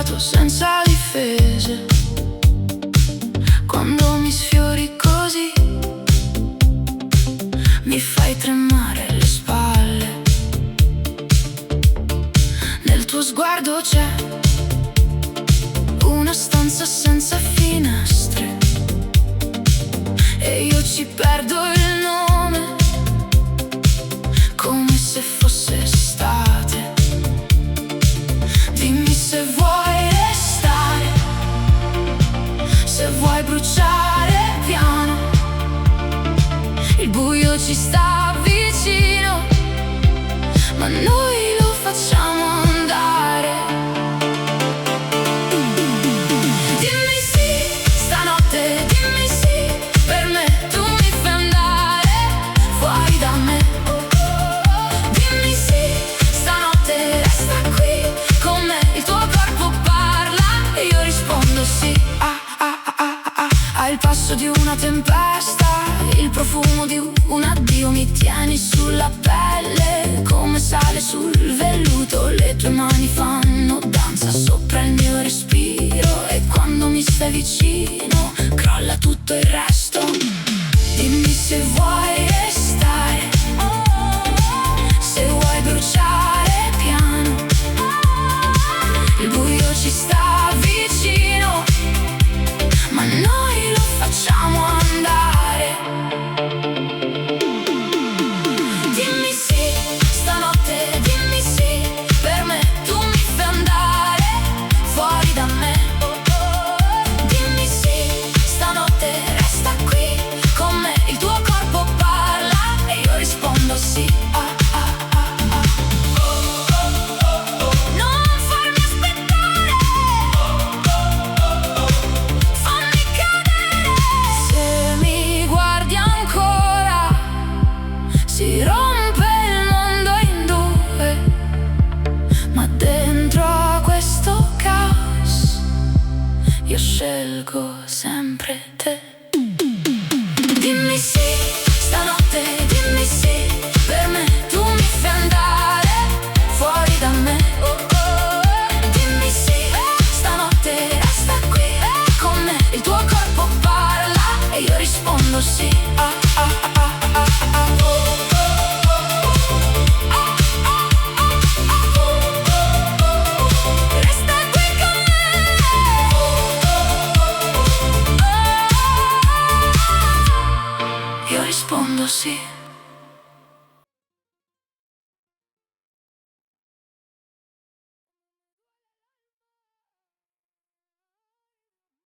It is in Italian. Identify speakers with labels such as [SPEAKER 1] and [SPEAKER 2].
[SPEAKER 1] lasciato senza difese. Quando mi sfiori così mi fai tremare le spalle. Nel tuo sguardo c'è una stanza senza finestre e io ci perdo il nome come se fosse estate. Dimmi se vuoi restare, se vuoi bruciare piano. Il buio ci sta vicino, ma noi lo facciamo andare. Dimmi sì, stanotte, dimmi sì, per me tu mi fai andare fuori da me. Dimmi sì, stanotte resta qui con me, il tuo corpo parla e io rispondo sì. Al passo di una tempesta, il profumo di un addio mi tieni sulla pelle come sale sul velluto. Le tue mani fanno danza sopra il mio respiro e quando mi stai vicino crolla tutto il resto. Dimmi se vuoi restare, se vuoi bruciare piano. Il buio ci sta vicino, ma noi lo facciamo andare. Dimmi sì, stanotte, dimmi sì, per me tu mi fai andare fuori da me. Dimmi sì, stanotte resta qui con me, il tuo corpo parla e io rispondo sì. Non farmi aspettare, fammi cadere. Se mi guardi ancora si rompe il mondo in due, ma dentro a questo caos io scelgo sempre te. Dimmi sì, stanotte, dimmi sì, per me tu mi fai andare fuori da me. Dimmi sì, stanotte resta qui con me, il tuo corpo parla e io rispondo sì. Resta qui con me. Io rispondo sì.